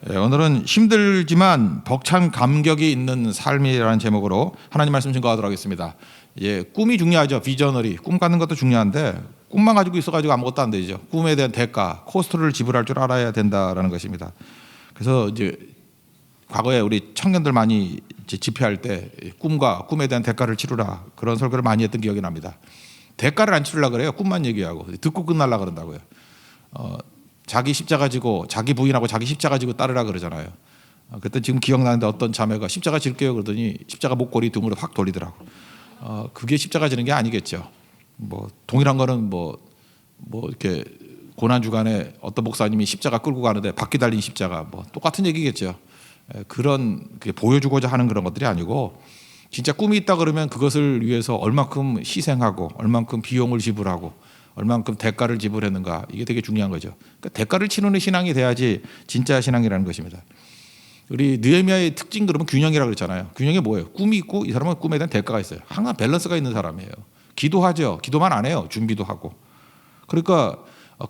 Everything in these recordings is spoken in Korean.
오늘은 힘들지만 벅찬 감격이 있는 삶이라는 제목으로 하나님 말씀 증거하도록 하겠습니다. 꿈이 중요하죠. 비저너리, 꿈 갖는 것도 중요한데 꿈만 가지고 있어가지고 아무것도 안 되죠. 꿈에 대한 대가, 코스트를 지불할 줄 알아야 된다라는 것입니다. 그래서 이제 과거에 우리 청년들 많이 집회할 때 꿈과 꿈에 대한 대가를 치르라 그런 설교를 많이 했던 기억이 납니다. 대가를 안 치르려고 그래요. 꿈만 얘기하고 듣고 끝날라 그런다고요. 자기 십자가 지고 자기 부인하고 자기 십자가 지고 따르라 그러잖아요. 그때 지금 기억나는데 어떤 자매가 십자가 질게요 그러더니 십자가 목걸이 등으로 확 돌리더라고. 그게 십자가 지는 게 아니겠죠. 뭐 동일한 거는 뭐 이렇게 고난 주간에 어떤 목사님이 십자가 끌고 가는데 바퀴 달린 십자가 뭐 똑같은 얘기겠죠. 그런 보여주고자 하는 그런 것들이 아니고 진짜 꿈이 있다 그러면 그것을 위해서 얼만큼 희생하고 얼만큼 비용을 지불하고 얼만큼 대가를 지불했는가, 이게 되게 중요한 거죠. 그러니까 대가를 치르는 신앙이 돼야지 진짜 신앙이라는 것입니다. 우리 느헤미야의 특징 그러면 균형이라고 그랬잖아요. 균형이 뭐예요? 꿈이 있고 이 사람은 꿈에 대한 대가가 있어요. 항상 밸런스가 있는 사람이에요. 기도하죠. 기도만 안 해요. 준비도 하고. 그러니까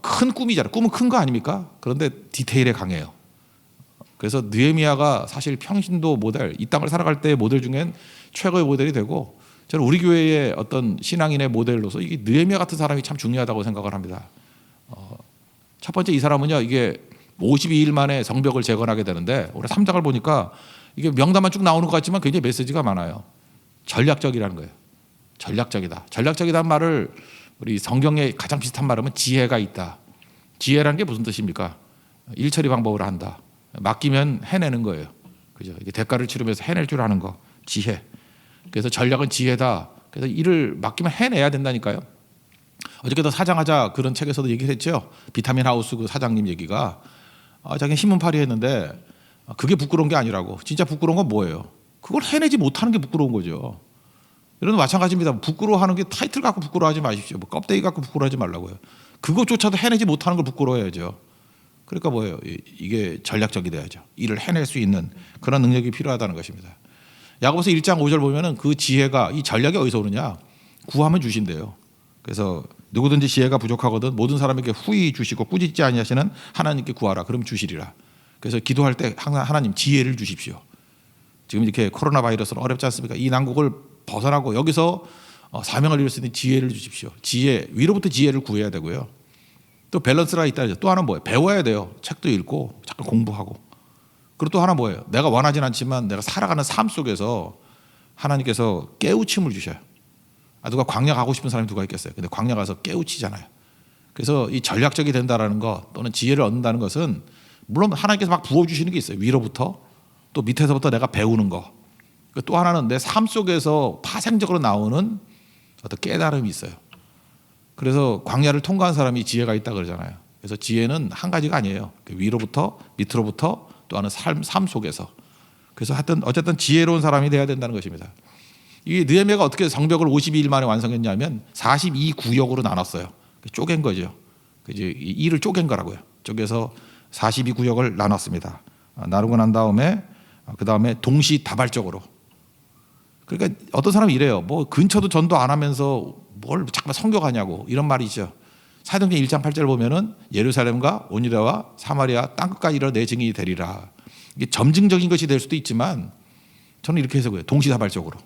큰 꿈이잖아요. 꿈은 큰 거 아닙니까? 그런데 디테일에 강해요. 그래서 느헤미야가 사실 평신도 모델, 이 땅을 살아갈 때의 모델 중엔 최고의 모델이 되고, 저는 우리 교회의 어떤 신앙인의 모델로서 이게 느헤미야 같은 사람이 참 중요하다고 생각을 합니다. 첫 번째, 이 사람은요, 이게 52일 만에 성벽을 재건하게 되는데 올해 3장을 보니까 이게 명단만 쭉 나오는 것 같지만 굉장히 메시지가 많아요. 전략적이라는 거예요. 전략적이다. 전략적이다는 말을 우리 성경에 가장 비슷한 말하면 지혜가 있다. 지혜라는 게 무슨 뜻입니까? 일처리 방법을 한다. 맡기면 해내는 거예요. 그죠? 이게 대가를 치르면서 해낼 줄 아는 거, 지혜. 그래서 전략은 지혜다. 그래서 일을 맡기면 해내야 된다니까요. 어저께도 사장하자 그런 책에서도 얘기를 했죠. 비타민 하우스 그 사장님 얘기가 자기는 신문팔이 했는데 그게 부끄러운 게 아니라고. 진짜 부끄러운 건 뭐예요? 그걸 해내지 못하는 게 부끄러운 거죠. 이런 마찬가지입니다. 부끄러워하는 게 타이틀 갖고 부끄러워하지 마십시오. 뭐 껍데기 갖고 부끄러워하지 말라고요. 그것조차도 해내지 못하는 걸 부끄러워해야죠. 그러니까 뭐예요? 이게 전략적이 돼야죠. 일을 해낼 수 있는 그런 능력이 필요하다는 것입니다. 야고보서 1장 5절 보면은 그 지혜가, 이 전략이 어디서 오느냐? 구하면 주신대요. 그래서 누구든지 지혜가 부족하거든 모든 사람에게 후히 주시고 꾸짖지 아니하시는 하나님께 구하라. 그럼 주시리라. 그래서 기도할 때 항상 하나님 지혜를 주십시오. 지금 이렇게 코로나 바이러스는 어렵지 않습니까? 이 난국을 벗어나고 여기서 사명을 이룰 수 있는 지혜를 주십시오. 지혜, 위로부터 지혜를 구해야 되고요. 또 밸런스가 있다. 또 하나 뭐예요? 배워야 돼요. 책도 읽고 잠깐 공부하고. 그리고 또 하나 뭐예요? 내가 원하진 않지만 내가 살아가는 삶 속에서 하나님께서 깨우침을 주셔요. 누가 광야 가고 싶은 사람이 누가 있겠어요? 근데 광야 가서 깨우치잖아요. 그래서 이 전략적이 된다라는 것 또는 지혜를 얻는다는 것은 물론 하나님께서 막 부어주시는 게 있어요. 위로부터 또 밑에서부터 내가 배우는 거. 또 하나는 내 삶 속에서 파생적으로 나오는 어떤 깨달음이 있어요. 그래서 광야를 통과한 사람이 지혜가 있다 그러잖아요. 그래서 지혜는 한 가지가 아니에요. 위로부터 밑으로부터 또 하는 삶 속에서. 그래서 하여튼 어쨌든 지혜로운 사람이 돼야 된다는 것입니다. 이 느헤미야가 어떻게 성벽을 52일 만에 완성했냐면 42구역으로 나눴어요. 쪼갠 거죠. 이제 일을 쪼갠 거라고요. 쪼개서 42구역을 나눴습니다. 나누고 난 다음에 그 다음에 동시다발적으로. 그러니까 어떤 사람이 이래요. 뭐 근처도 전도 안 하면서 뭘 잠깐만 성교하냐고 이런 말이죠. 사도행전 1장 8절 보면은 예루살렘과 온유대와 사마리아 땅끝까지 이르러 내 증인이 되리라. 이게 점증적인 것이 될 수도 있지만 저는 이렇게 해석해요. 동시다발적으로.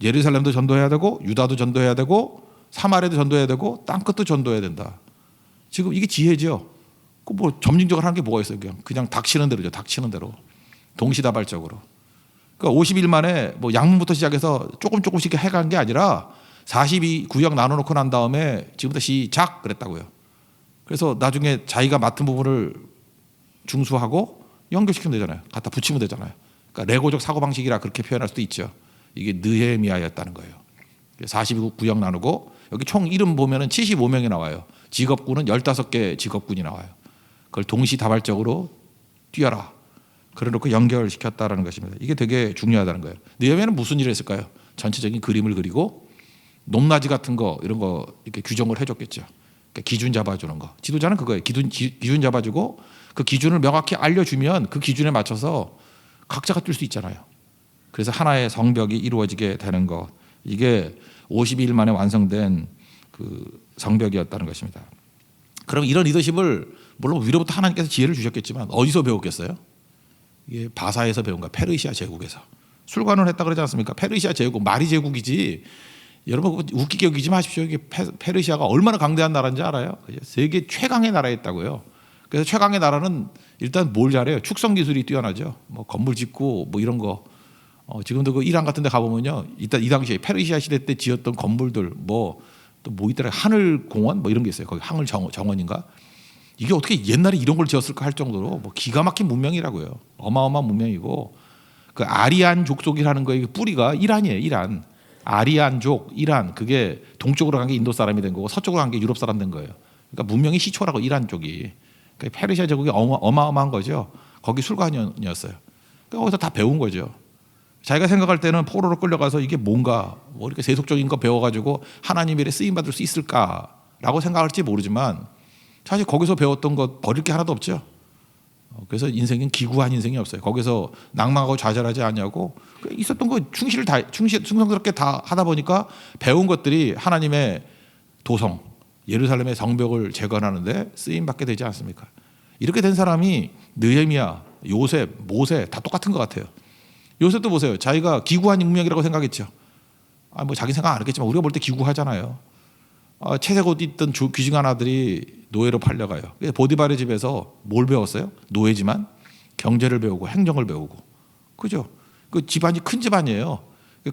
예루살렘도 전도해야 되고 유다도 전도해야 되고 사마리아도 전도해야 되고 땅끝도 전도해야 된다. 지금 이게 지혜죠. 그 뭐 점증적으로 하는 게 뭐가 있어요? 그냥 닥치는 대로죠. 닥치는 대로. 동시다발적으로. 그러니까 50일 만에 뭐 양문부터 시작해서 조금씩 해간 게 아니라 42구역 나눠놓고 난 다음에 지금부터 시작 그랬다고요. 그래서 나중에 자기가 맡은 부분을 중수하고 연결시키면 되잖아요. 갖다 붙이면 되잖아요. 그러니까 레고적 사고방식이라 그렇게 표현할 수도 있죠. 이게 느헤미야였다는 거예요. 42구역 나누고 여기 총 이름 보면은 75명이 나와요. 직업군은 15개 직업군이 나와요. 그걸 동시다발적으로 뛰어라. 그래놓고 연결시켰다라는 것입니다. 이게 되게 중요하다는 거예요. 느헤미야는 무슨 일을 했을까요? 전체적인 그림을 그리고 높낮이 같은 거 이런 거 이렇게 규정을 해줬겠죠. 그러니까 기준 잡아주는 거. 지도자는 그거예요. 기준 잡아주고 그 기준을 명확히 알려주면 그 기준에 맞춰서 각자가 뛸 수 있잖아요. 그래서 하나의 성벽이 이루어지게 되는 것. 이게 52일 만에 완성된 그 성벽이었다는 것입니다. 그럼 이런 리더십을 물론 위로부터 하나님께서 지혜를 주셨겠지만 어디서 배웠겠어요? 이게 바사에서 배운 거야. 페르시아 제국에서. 술관을 했다 그러지 않습니까? 페르시아 제국, 말이 제국이지. 여러분 웃기게 여기지 마십시오. 이게 페르시아가 얼마나 강대한 나라인지 알아요? 세계 최강의 나라였다고요. 그래서 최강의 나라는 일단 뭘 잘해요? 축성 기술이 뛰어나죠. 뭐 건물 짓고 뭐 이런 거. 지금도 그 이란 같은 데 가보면요. 일단 이 당시에 페르시아 시대 때 지었던 건물들 뭐 또 뭐 있더라. 하늘공원 뭐 이런 게 있어요. 거기 하늘 정원인가? 이게 어떻게 옛날에 이런 걸 지었을까 할 정도로 뭐 기가 막힌 문명이라고요. 어마어마한 문명이고 그 아리안 족속이라는 거의 뿌리가 이란이에요. 이란. 아리안족, 이란 그게 동쪽으로 간 게 인도 사람이 된 거고 서쪽으로 간 게 유럽 사람 된 거예요. 그러니까 문명이 시초라고 이란 쪽이. 그러니까 페르시아 제국이 어마어마한 거죠. 거기 술관이었어요. 그러니까 거기서 다 배운 거죠. 자기가 생각할 때는 포로로 끌려가서 이게 뭔가 뭐 이렇게 세속적인 거 배워가지고 하나님 일에 쓰임 받을 수 있을까라고 생각할지 모르지만 사실 거기서 배웠던 것 버릴 게 하나도 없죠. 그래서 인생은 기구한 인생이 없어요. 거기서 낭망하고 좌절하지 않냐고 있었던 거 충성스럽게 다 하다 보니까 배운 것들이 하나님의 도성 예루살렘의 성벽을 재건하는데 쓰임 받게 되지 않습니까? 이렇게 된 사람이 느헤미야, 요셉, 모세 다 똑같은 것 같아요. 요셉도 보세요. 자기가 기구한 운명이라고 생각했죠. 뭐 자기 생각 안 했겠지만 우리가 볼 때 기구하잖아요. 채색 옷 입던 귀중한 아들이 노예로 팔려가요. 보디발의 집에서 뭘 배웠어요? 노예지만 경제를 배우고 행정을 배우고, 그죠? 그 집안이 큰 집안이에요.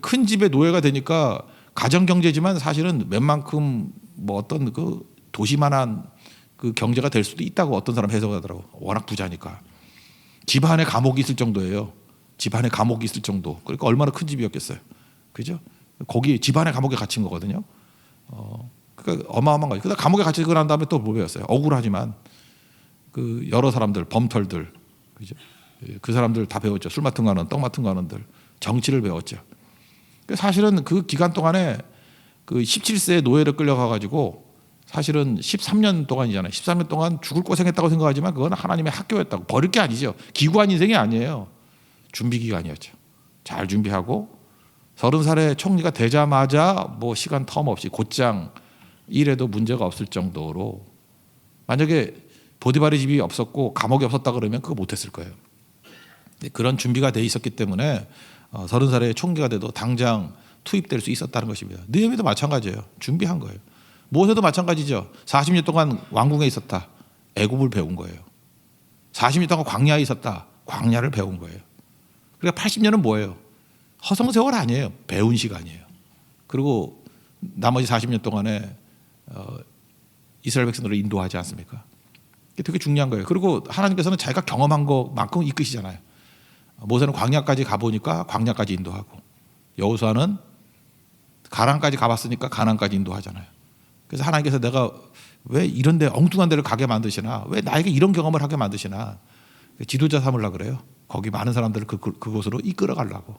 큰 집의 노예가 되니까 가정 경제지만 사실은 웬만큼 뭐 어떤 그 도시만한 그 경제가 될 수도 있다고 어떤 사람 해석하더라고. 워낙 부자니까. 집안에 감옥이 있을 정도예요. 집안에 감옥이 있을 정도. 그러니까 얼마나 큰 집이었겠어요. 그죠? 거기 집안에 감옥에 갇힌 거거든요. 그러니까 어마어마한 거죠. 그다음 감옥에 갇히고 난 다음에 또 뭐 배웠어요? 억울하지만 그 여러 사람들, 범털들, 그죠? 그 사람들 다 배웠죠. 술 맡은 거는, 떡 맡은 거는들, 정치를 배웠죠. 사실은 그 기간 동안에 그 17세에 노예를 끌려가 가지고 사실은 13년 동안이잖아요. 13년 동안 죽을 고생했다고 생각하지만 그건 하나님의 학교였다고. 버릴 게 아니죠. 기구한 인생이 아니에요. 준비 기간이었죠. 잘 준비하고 30살에 총리가 되자마자 뭐 시간 텀 없이 곧장 일해도 문제가 없을 정도로, 만약에 보디발의 집이 없었고 감옥이 없었다 그러면 그거 못했을 거예요. 그런 준비가 돼 있었기 때문에 30살에 총리가 돼도 당장 투입될 수 있었다는 것입니다. 느헤미야도 마찬가지예요. 준비한 거예요. 모세도 마찬가지죠. 40년 동안 왕궁에 있었다. 애굽을 배운 거예요. 40년 동안 광야에 있었다. 광야를 배운 거예요. 그러니까 80년은 뭐예요? 허송세월 아니에요. 배운 시간이에요. 그리고 나머지 40년 동안에 이스라엘 백성들을 인도하지 않습니까? 이게 되게 중요한 거예요. 그리고 하나님께서는 자기가 경험한 것만큼 이끄시잖아요. 모세는 광야까지 가보니까 광야까지 인도하고, 여호수아는 가나안까지 가봤으니까 가나안까지 인도하잖아요. 그래서 하나님께서 내가 왜 이런 데 엉뚱한 데를 가게 만드시나, 왜 나에게 이런 경험을 하게 만드시나, 지도자 삼으려고 그래요. 거기 많은 사람들을 그곳으로 이끌어 가려고.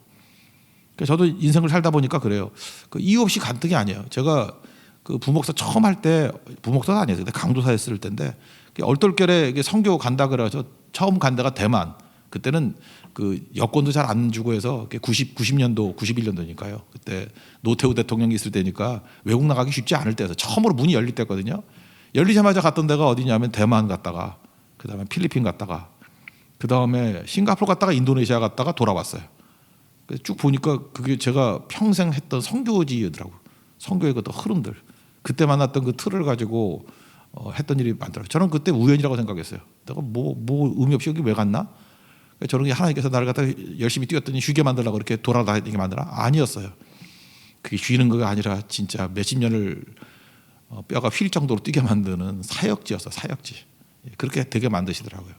그래서 저도 인생을 살다 보니까 그래요. 그 이유 없이 간등이 아니에요. 제가 그 부목사 처음 할 때, 부목사가 아니에요. 근데 강도사 했을 때인데 얼떨결에 선교 간다 그래서 처음 간 데가 대만. 그때는 그 여권도 잘 안 주고 해서 90년도, 91년도니까요. 그때 노태우 대통령이 있을 때니까 외국 나가기 쉽지 않을 때여서 처음으로 문이 열릴 때거든요. 열리자마자 갔던 데가 어디냐면 대만 갔다가, 그다음에 필리핀 갔다가, 그다음에 싱가포르 갔다가 인도네시아 갔다가 돌아왔어요. 쭉 보니까 그게 제가 평생 했던 선교지더라고요. 선교의 그 흐름들. 그때 만났던 그 틀을 가지고 했던 일이 많더라고요. 저는 그때 우연이라고 생각했어요. 내가 뭐 의미 없이 여기 왜 갔나? 저런 게 하나님께서 나를 갖다 열심히 뛰었더니 쉬게 만들려고 이렇게 돌아다니게 만드나? 아니었어요. 그게 쉬는 거가 아니라 진짜 몇십 년을 뼈가 휠 정도로 뛰게 만드는 사역지였어요. 사역지. 그렇게 되게 만드시더라고요.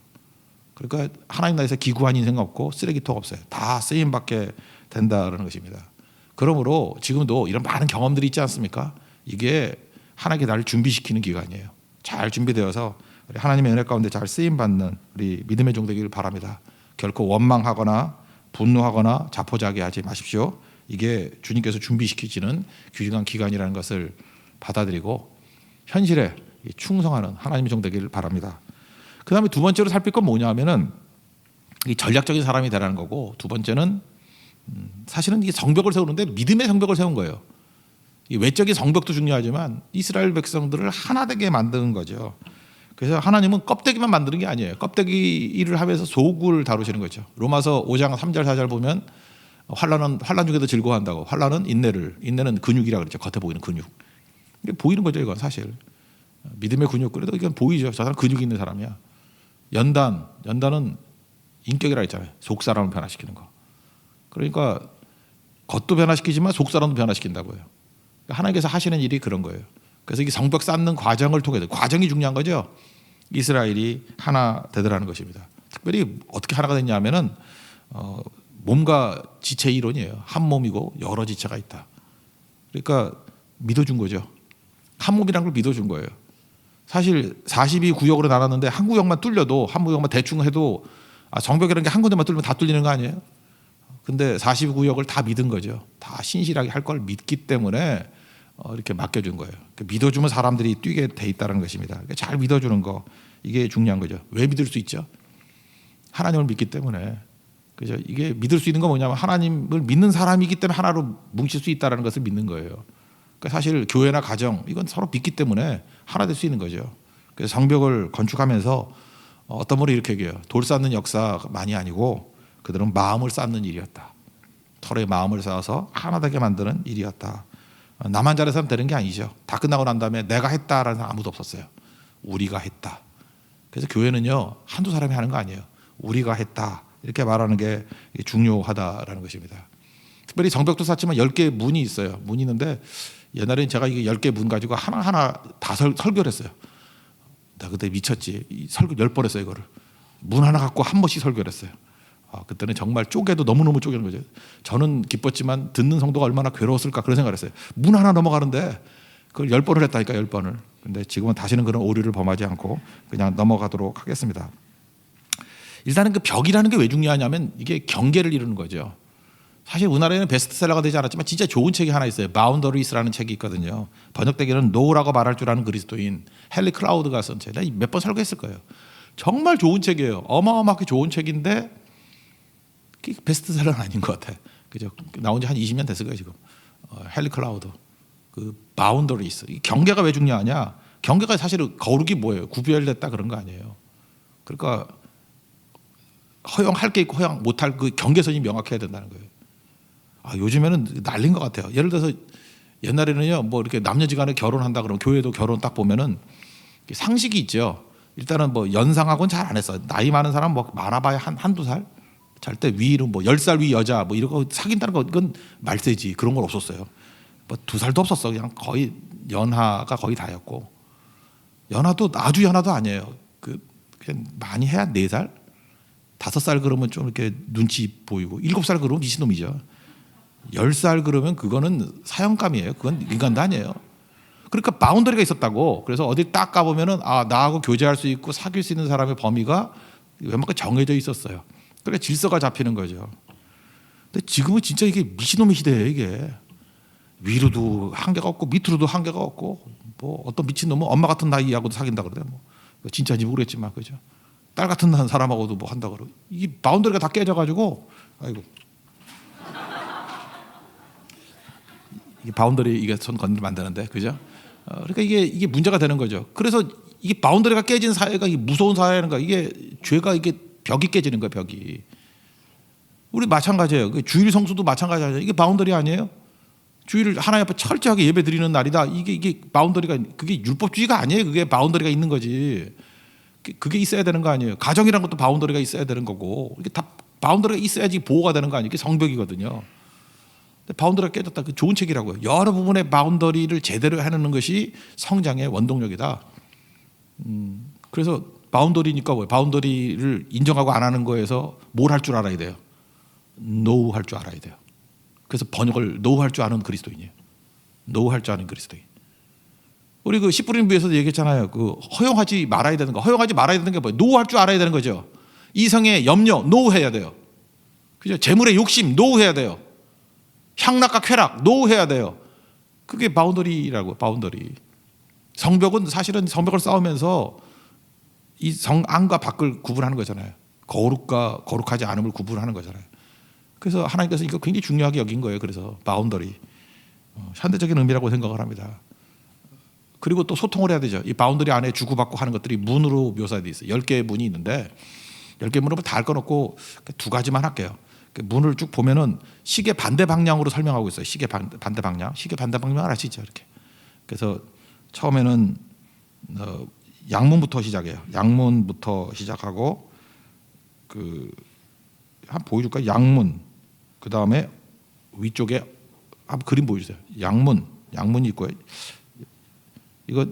그러니까 하나님 나라에서 기구한 인생 없고 쓰레기통 없어요. 다 쓰임받게 된다는 것입니다. 그러므로 지금도 이런 많은 경험들이 있지 않습니까? 이게 하나님께 나를 준비시키는 기간이에요. 잘 준비되어서 우리 하나님의 은혜 가운데 잘 쓰임받는 우리 믿음의 종 되기를 바랍니다. 결코 원망하거나 분노하거나 자포자기하지 마십시오. 이게 주님께서 준비시키시는 귀중한 기간이라는 것을 받아들이고 현실에 충성하는 하나님의 종 되기를 바랍니다. 그 다음에 두 번째로 살필 건 뭐냐면은 이 전략적인 사람이 되라는 거고, 두 번째는 사실은 이게 성벽을 세우는데 믿음의 성벽을 세운 거예요. 이 외적인 성벽도 중요하지만 이스라엘 백성들을 하나 되게 만드는 거죠. 그래서 하나님은 껍데기만 만드는 게 아니에요. 껍데기 일을 하면서 속을 다루시는 거죠. 로마서 5장 3절 4절 보면 환난 중에도 즐거워한다고. 환난은 인내는 근육이라 그랬죠. 겉에 보이는 근육. 이게 보이는 거죠, 이건 사실. 믿음의 근육 그래도 이건 보이죠. 저 사람 근육이 있는 사람이야. 연단은 인격이라 했잖아요. 속 사람을 변화시키는 거. 그러니까 겉도 변화시키지만 속 사람도 변화시킨다고요. 하나님께서 하시는 일이 그런 거예요. 그래서 이 성벽 쌓는 과정을 통해서 과정이 중요한 거죠. 이스라엘이 하나 되더라는 것입니다. 특별히 어떻게 하나가 됐냐면은 몸과 지체 이론이에요. 한 몸이고 여러 지체가 있다. 그러니까 믿어준 거죠. 한 몸이라는 걸 믿어준 거예요. 사실 42구역으로 나눴는데 한 구역만 뚫려도 한 구역만 대충 해도 성벽이라는 게 한 군데만 뚫리면 다 뚫리는 거 아니에요? 근데 42구역을 다 믿은 거죠. 다 신실하게 할 걸 믿기 때문에 이렇게 맡겨준 거예요. 믿어주면 사람들이 뛰게 돼 있다는 것입니다. 잘 믿어주는 거 이게 중요한 거죠. 왜 믿을 수 있죠? 하나님을 믿기 때문에. 그죠? 이게 믿을 수 있는 건 뭐냐면 하나님을 믿는 사람이기 때문에 하나로 뭉칠 수 있다는 것을 믿는 거예요. 그러니까 사실 교회나 가정 이건 서로 믿기 때문에 하나 될 수 있는 거죠. 그래서 성벽을 건축하면서 어떤 분이 이렇게 얘기해요. 돌 쌓는 역사만이 아니고 그들은 마음을 쌓는 일이었다. 서로의 마음을 쌓아서 하나 되게 만드는 일이었다. 나만 잘해서는 되는 게 아니죠. 다 끝나고 난 다음에 내가 했다라는 사람 아무도 없었어요. 우리가 했다. 그래서 교회는요 한두 사람이 하는 거 아니에요. 우리가 했다 이렇게 말하는 게 중요하다라는 것입니다. 특별히 성벽도 쌓지만 10개의 문이 있어요. 문이 있는데 옛날에는 제가 이게 10개 문 가지고 하나하나 다 설교를 했어요. 나 그때 미쳤지. 설교 10번 했어요. 이거를. 문 하나 갖고 한 번씩 설교를 했어요. 그때는 정말 쪼개도 너무너무 쪼개는 거죠. 저는 기뻤지만 듣는 성도가 얼마나 괴로웠을까 그런 생각을 했어요. 문 하나 넘어가는데 그걸 10번을 했다니까 10번을. 근데 지금은 다시는 그런 오류를 범하지 않고 그냥 넘어가도록 하겠습니다. 일단은 그 벽이라는 게 왜 중요하냐면 이게 경계를 이루는 거죠. 사실 우리나라에는 베스트셀러가 되지 않았지만 진짜 좋은 책이 하나 있어요. 바운더리스라는 책이 있거든요. 번역되기는 노라고 말할 줄 아는 그리스도인 헨리 클라우드가 쓴 책. 내가 몇 번 설교했을 거예요. 정말 좋은 책이에요. 어마어마하게 좋은 책인데 베스트셀러는 아닌 것 같아. 그죠? 나온 지 한 20년 됐을 거예요 지금. 헨리 클라우드. 그 바운더리스. 경계가 왜 중요하냐? 경계가 사실은 거룩이 뭐예요? 구별됐다 그런 거 아니에요. 그러니까 허용할 게 있고 허용 못할 그 경계선이 명확해야 된다는 거예요. 요즘에는 난리인 것 같아요. 예를 들어서 옛날에는요, 뭐 이렇게 남녀지간에 결혼한다 그러면 교회도 결혼 딱 보면은 상식이 있죠. 일단은 뭐 연상하고는 잘 안 했어. 나이 많은 사람 뭐 많아봐야 한두 살. 잘 때 위로 뭐 10살 위 여자 뭐 이런 거 사귄다는 거 이건 말세지. 그런 건 없었어요. 뭐 2살도 없었어. 그냥 거의 연하가 거의 다였고. 연하도 아주 연하도 아니에요. 그냥 많이 해야 4살? 5살 그러면 좀 이렇게 눈치 보이고 7살 그러면 미친놈이죠. 10살 그러면 그거는 사형감이에요. 그건 인간도 아니에요. 그러니까 바운더리가 있었다고. 그래서 어디 딱 가보면은 나하고 교제할 수 있고 사귈 수 있는 사람의 범위가 웬만큼 정해져 있었어요. 그래 질서가 잡히는 거죠. 근데 지금은 진짜 이게 미친놈의 시대예요. 이게 위로도 한계가 없고 밑으로도 한계가 없고 뭐 어떤 미친놈은 엄마 같은 나이하고도 사귄다 그러대. 뭐 진짜인지 모르겠지만 그죠. 딸 같은 사람하고도 뭐 한다 그러고 이게 바운더리가 다 깨져가지고 아이고 이게 바운더리 이게 손 건드리면 안 되는데 그죠? 그러니까 이게 문제가 되는 거죠. 그래서 이게 바운더리가 깨진 사회가 이게 무서운 사회라는 거 이게 죄가 이게 벽이 깨지는 거예요. 벽이. 우리 마찬가지예요. 주일 성수도 마찬가지예요. 이게 바운더리 아니에요? 주일을 하나님 앞에 철저하게 예배 드리는 날이다. 이게 바운더리가 그게 율법주의가 아니에요. 그게 바운더리가 있는 거지. 그게 있어야 되는 거 아니에요. 가정이란 것도 바운더리가 있어야 되는 거고 이게 다 바운더리가 있어야지 보호가 되는 거 아니에요. 이게 성벽이거든요. 근데 바운더리가 깨졌다. 그 좋은 책이라고요. 여러 부분의 바운더리를 제대로 해내는 것이 성장의 원동력이다. 그래서 바운더리니까 뭐예요? 바운더리를 인정하고 안 하는 거에서 뭘 할 줄 알아야 돼요? 노우 할 줄 알아야 돼요. 그래서 번역을 노우 할 줄 아는 그리스도인이에요. 노우 할 줄 아는 그리스도인. 우리 그 씨뿌림부에서도 얘기했잖아요. 그 허용하지 말아야 되는 거. 허용하지 말아야 되는 게 뭐예요? 노우 할 줄 알아야 되는 거죠. 이성의 염려 노우 해야 돼요. 그죠? 재물의 욕심 노우 해야 돼요. 향락과 쾌락 노우 해야 돼요. 그게 바운더리라고. 바운더리. 성벽은 사실은 성벽을 쌓으면서 이 성 안과 밖을 구분하는 거잖아요. 거룩과 거룩하지 않음을 구분하는 거잖아요. 그래서 하나님께서 이거 굉장히 중요하게 여긴 거예요. 그래서 바운더리 현대적인 의미라고 생각을 합니다. 그리고 또 소통을 해야 되죠. 이 바운더리 안에 주고받고 하는 것들이 문으로 묘사돼 있어요. 10개의 문이 있는데 10개 문을 다 할 건 없고 두 가지만 할게요. 문을 쭉 보면은 시계 반대 방향으로 설명하고 있어요. 시계 반대 방향. 시계 반대 방향을 아시죠? 이렇게. 그래서 처음에는 양문부터 시작해요. 양문부터 시작하고 한번 보여줄까요? 양문. 그 다음에 위쪽에 한번 그림 보여주세요. 양문이 있고요. 이거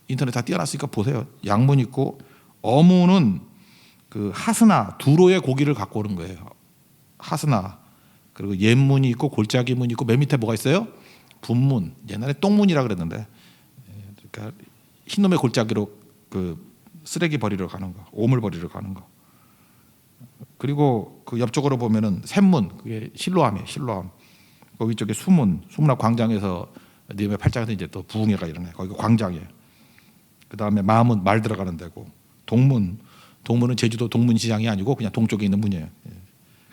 인터넷 다 띄워놨으니까 보세요. 양문 있고 어문은 그 하스나 두로의 고기를 갖고 오는 거예요. 하스나. 그리고 옛문이 있고 골짜기문이 있고 맨 밑에 뭐가 있어요? 분문. 옛날에 똥문이라 그랬는데 그러니까 흰놈의 골짜기로 그 쓰레기 버리러 가는 거, 오물 버리러 가는 거. 그리고 그 옆쪽으로 보면은 샘문, 그게 실로암이에요. 실로암. 그 위쪽에 수문학 광장에서 니네 팔장에서 이제 또 부흥회가 일어나요. 거기가 광장이에요. 그 다음에 마문, 말 들어가는 데고. 동문은 제주도 동문시장이 아니고 그냥 동쪽에 있는 문이에요.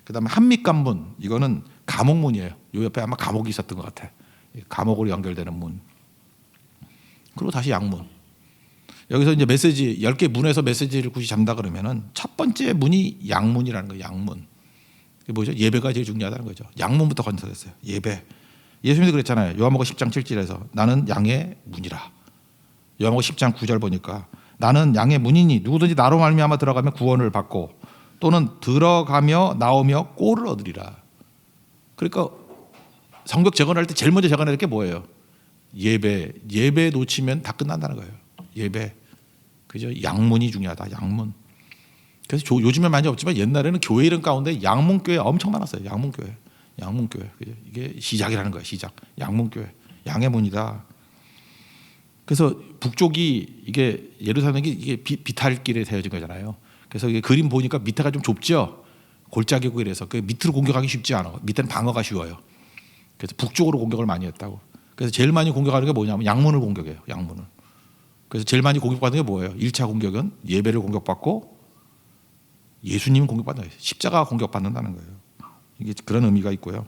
그 다음에 한밑관문, 이거는 감옥문이에요. 요 옆에 아마 감옥이 있었던 것 같아. 감옥으로 연결되는 문. 그리고 다시 양문. 여기서 이제 메시지 10개 문에서 메시지를 굳이 잡는다 그러면은 첫 번째 문이 양문이라는 거예요. 양문. 그게 뭐죠? 예배가 제일 중요하다는 거죠. 양문부터 건설했어요. 예배. 예수님도 그랬잖아요. 요한복음 10장 7절에서 나는 양의 문이라. 요한복음 10장 9절 보니까 나는 양의 문이니 누구든지 나로 말미암아 들어가면 구원을 받고 또는 들어가며 나오며 꼴을 얻으리라. 그러니까 성벽 재건할 때 제일 먼저 재건할 게 뭐예요? 예배 놓치면 다 끝난다는 거예요. 예배. 그죠? 양문이 중요하다. 양문. 그래서 요즘엔 많이 없지만 옛날에는 교회 이름 가운데 양문교회 엄청 많았어요. 양문교회. 그죠? 이게 시작이라는 거예요. 시작. 양문교회. 양의 문이다. 그래서 북쪽이 이게 예루살렘이 이게 비탈길에 되어진 거잖아요. 그래서 이게 그림 보니까 밑에가 좀 좁죠. 골짜기고 이래서 그 밑으로 공격하기 쉽지 않아. 밑에는 방어가 쉬워요. 그래서 북쪽으로 공격을 많이 했다고. 그래서 제일 많이 공격하는 게 뭐냐면 양문을 공격해요. 양문을. 그래서 제일 많이 공격받는 게 뭐예요? 1차 공격은 예배를 공격받고 예수님 공격받는 거예요. 십자가 공격받는다는 거예요. 이게 그런 의미가 있고요.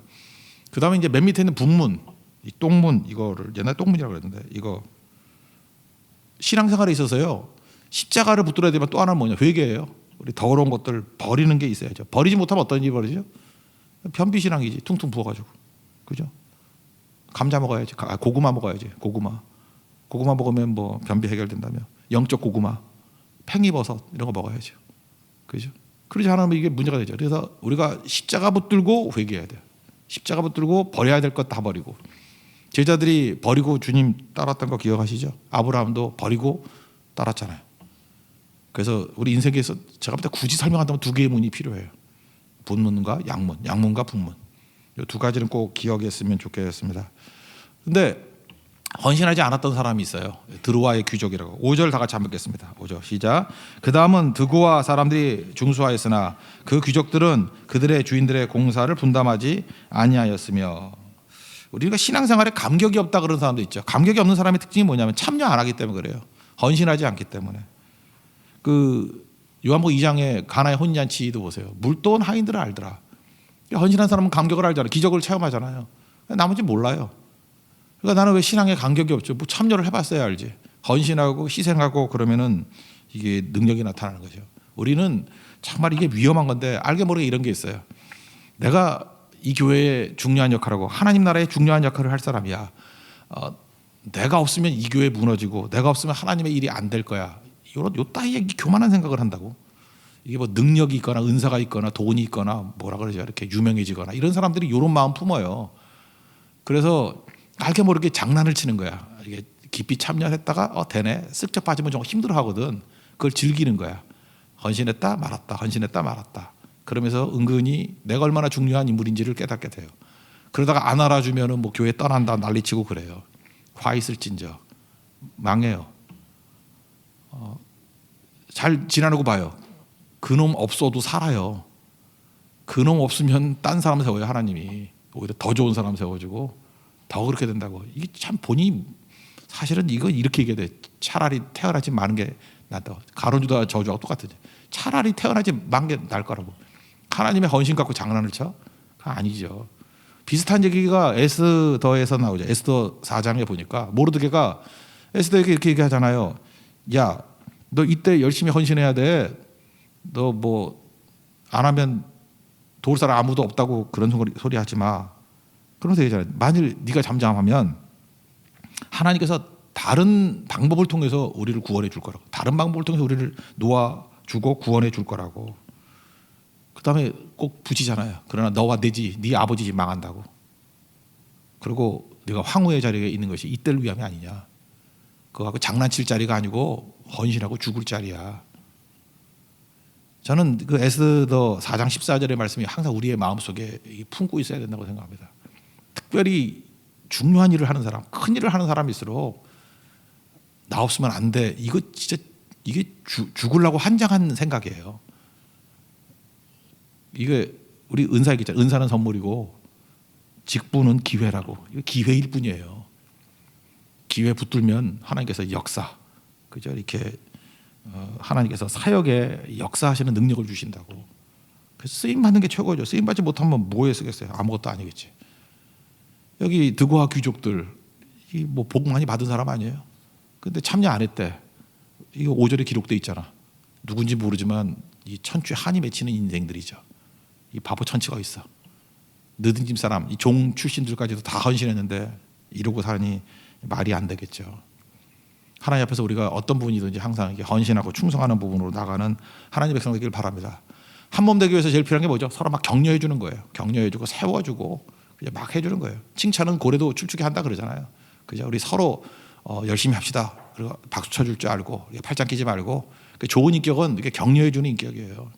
그 다음에 이제 맨 밑에 있는 분문, 이 똥문, 이거를 옛날에 똥문이라고 그랬는데 이거 신앙생활에 있어서요. 십자가를 붙들어야 되면 또 하나는 뭐냐? 회개예요. 우리 더러운 것들 버리는 게 있어야죠. 버리지 못하면 어떤 일이 벌어지죠? 변비신앙이지. 퉁퉁 부어가지고. 그죠? 감자 먹어야지. 고구마 먹어야지. 고구마 먹으면 뭐 변비 해결된다며. 영적 고구마, 팽이버섯 이런 거 먹어야죠. 그죠? 그러지 않으면 이게 문제가 되죠. 그래서 우리가 십자가 붙들고 회개해야 돼요. 십자가 붙들고 버려야 될 것 다 버리고. 제자들이 버리고 주님 따랐던 거 기억하시죠? 아브라함도 버리고 따랐잖아요. 그래서 우리 인생에서 제가 볼 때 굳이 설명한다면 두 개의 문이 필요해요. 본문과 양문, 양문과 북문. 이 두 가지는 꼭 기억했으면 좋겠습니다. 근데 헌신하지 않았던 사람이 있어요. 드로아의 귀족이라고. 5절 다 같이 한번 읽겠습니다. 5절 시작. 그 다음은 드고아 사람들이 중수하였으나 그 귀족들은 그들의 주인들의 공사를 분담하지 아니하였으며. 우리가 신앙생활에 감격이 없다 그런 사람도 있죠. 감격이 없는 사람의 특징이 뭐냐면 참여 안 하기 때문에 그래요. 헌신하지 않기 때문에. 그 요한복음 2장에 가나의 혼인잔치도 보세요. 물도원 하인들을 알더라. 헌신한 사람은 감격을 알잖아요. 기적을 체험하잖아요. 나머지 몰라요. 그러니까 나는 왜 신앙에 감격이 없죠? 뭐 참여를 해봤어야 알지. 헌신하고 희생하고 그러면은 이게 능력이 나타나는 거죠. 우리는 정말 이게 위험한 건데 알게 모르게 이런 게 있어요. 내가 이 교회에 중요한 역할하고 하나님 나라에 중요한 역할을 할 사람이야. 내가 없으면 이 교회 무너지고 내가 없으면 하나님의 일이 안 될 거야. 요 따위의 교만한 생각을 한다고. 이게 뭐 능력이 있거나 은사가 있거나 돈이 있거나 뭐라 그러죠? 이렇게 유명해지거나 이런 사람들이 이런 마음 품어요. 그래서 알게 모르게 장난을 치는 거야. 이게 깊이 참여했다가 되네. 쓱쩍 빠지면 좀 힘들어하거든. 그걸 즐기는 거야. 헌신했다 말았다. 헌신했다 말았다. 그러면서 은근히 내가 얼마나 중요한 인물인지를 깨닫게 돼요. 그러다가 안 알아주면은 뭐 교회 떠난다 난리치고 그래요. 화 있을진저 망해요. 잘 지나고 봐요. 그놈 없어도 살아요. 그놈 없으면 딴 사람 세워요. 하나님이 오히려 더 좋은 사람 세워주고 더 그렇게 된다고. 이게 참 보니 사실은 이거 이렇게 얘기해야 돼. 차라리 태어나지 마는 게 낫다. 가론주다 저주하고 똑같으지. 차라리 태어나지 마는 게 나을 거라고. 하나님의 헌신 갖고 장난을 쳐? 아니죠. 비슷한 얘기가 에스더에서 나오죠. 에스더 4장에 보니까 모르드게가 에스더에게 이렇게 얘기하잖아요. 야, 너 이때 열심히 헌신해야 돼. 너 뭐 안 하면 도울 사람 아무도 없다고 그런 소리 하지 마. 그러면서 얘기하잖아요. 만일 네가 잠잠하면 하나님께서 다른 방법을 통해서 우리를 구원해 줄 거라고. 다른 방법을 통해서 우리를 놓아주고 구원해 줄 거라고. 그 다음에 꼭 붙이잖아요. 그러나 너와 네 아버지 집 망한다고. 그리고 네가 황후의 자리에 있는 것이 이때를 위함이 아니냐. 그거 장난칠 자리가 아니고 헌신하고 죽을 자리야. 저는 그 에스더 4장 14절의 말씀이 항상 우리의 마음속에 품고 있어야 된다고 생각합니다. 특별히 중요한 일을 하는 사람, 큰 일을 하는 사람일수록 나 없으면 안 돼. 이거 진짜 이게 죽으려고 한장한 생각이에요. 이게 우리 은사 얘기잖아요. 은사는 선물이고 직분은 기회라고. 이거 기회일 뿐이에요. 기회 붙들면 하나님께서 역사, 그죠? 이렇게 하나님께서 사역에 역사하시는 능력을 주신다고. 그래서 쓰임 받는 게 최고죠. 쓰임 받지 못하면 뭐에 쓰겠어요? 아무것도 아니겠지. 여기 드고아 귀족들 이 뭐 복 많이 받은 사람 아니에요? 근데 참여 안 했대. 이거 5절에 기록돼 있잖아. 누군지 모르지만 이 천추에 한이 맺히는 인생들이죠. 이 바보 천치가 있어. 느든 집 사람, 이 종 출신들까지도 다 헌신했는데 이러고 사니 말이 안 되겠죠. 하나님 앞에서 우리가 어떤 부분이든지 항상 이렇게 헌신하고 충성하는 부분으로 나가는 하나님 백성 되기를 바랍니다. 한 몸 되기 위해서 제일 필요한 게 뭐죠? 서로 막 격려해 주는 거예요. 격려해 주고 세워주고 그냥 막 해주는 거예요. 칭찬은 고래도 춤추게 한다 그러잖아요. 그죠? 우리 서로 열심히 합시다. 그리고 박수 쳐줄 줄 알고 팔짱 끼지 말고. 좋은 인격은 이렇게 격려해 주는 인격이에요.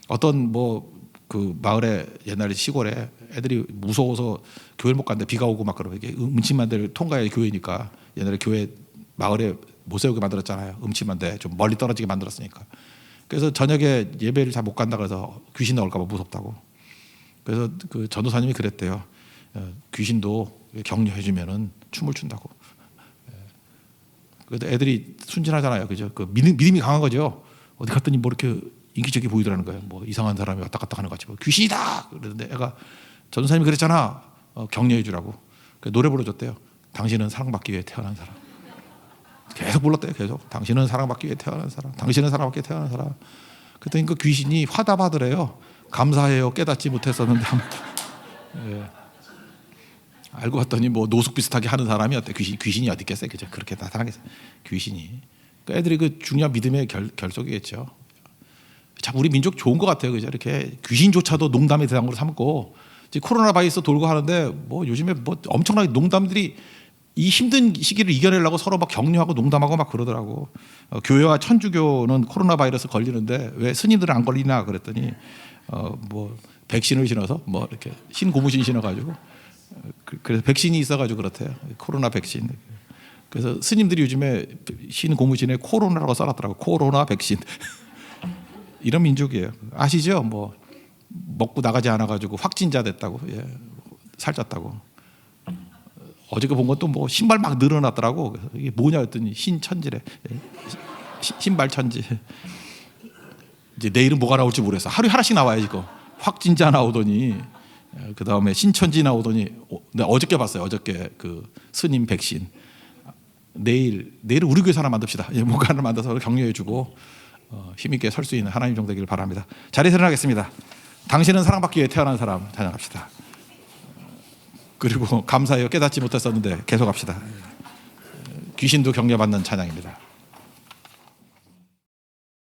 어떤 뭐 그 마을에 옛날에 시골에 애들이 무서워서 교회를 못 갔는데 비가 오고 막 그러고 이게 음침만대를 통과해야 교회니까 옛날에 교회 마을에 못 세우게 만들었잖아요. 음침한데 좀 멀리 떨어지게 만들었으니까. 그래서 저녁에 예배를 잘 못 간다 그래서 귀신 나올까 봐 무섭다고. 그래서 그 전도사님이 그랬대요. 귀신도 격려해 주면은 춤을 춘다고. 그래도 애들이 순진하잖아요. 그죠? 그 믿음이 강한 거죠. 어디 갔더니 뭐 이렇게 인기적이 보이더라는 거예요. 뭐 이상한 사람이 왔다 갔다 하는 거 같이. 뭐 귀신이다! 그러는데 애가 전도사님이 그랬잖아. 격려해 주라고. 노래 불러줬대요. 당신은 사랑받기 위해 태어난 사람. 계속 불렀대요. 계속. 당신은 사랑받기 위해 태어난 사람. 당신은 사랑받기 위해 태어난 사람. 그랬더니 그 귀신이 화답하더래요. 감사해요. 깨닫지 못했었는데. 예. 알고 봤더니 뭐 노숙 비슷하게 하는 사람이었대. 귀신이 어디 있겠어요. 그죠? 그렇게 나타나겠어요. 귀신이. 그러니까 애들이 그 중요한 믿음의 결속이겠죠. 참 우리 민족 좋은 것 같아요. 그죠? 이렇게 귀신조차도 농담의 대상으로 삼고 코로나 바이러스 돌고 하는데 뭐 요즘에 뭐 엄청나게 농담들이 이 힘든 시기를 이겨내려고 서로 막 격려하고 농담하고 막 그러더라고. 교회와 천주교는 코로나 바이러스 걸리는데 왜 스님들은 안 걸리나 그랬더니 뭐 백신을 신어서 뭐 이렇게 신고무신 신어가지고 그래서 백신이 있어가지고 그렇대요. 코로나 백신. 그래서 스님들이 요즘에 신고무신에 코로나라고 써놨더라고. 코로나 백신. 이런 민족이에요. 아시죠? 뭐 먹고 나가지 않아가지고 확진자 됐다고, 예. 살쪘다고. 어저께 본 것도 뭐 신발 막 늘어났더라고. 이게 뭐냐 했더니 신천지래. 예. 신발 천지. 이제 내일은 뭐가 나올지 모르겠어. 하루에 하나씩 나와야지 이거. 확진자 나오더니 그 다음에 신천지 나오더니 어저께 봤어요. 어저께 그 스님 백신. 내일은 우리 교회 하나 만듭시다. 예, 뭔가 하나 만들어서 격려해주고 힘있게 설 수 있는 하나님 종 되기를 바랍니다. 자리에 일어나겠습니다. 당신은 사랑받기 위해 태어난 사람 찬양합시다. 그리고 감사해요. 깨닫지 못했었는데 계속합시다. 귀신도 격려받는 찬양입니다.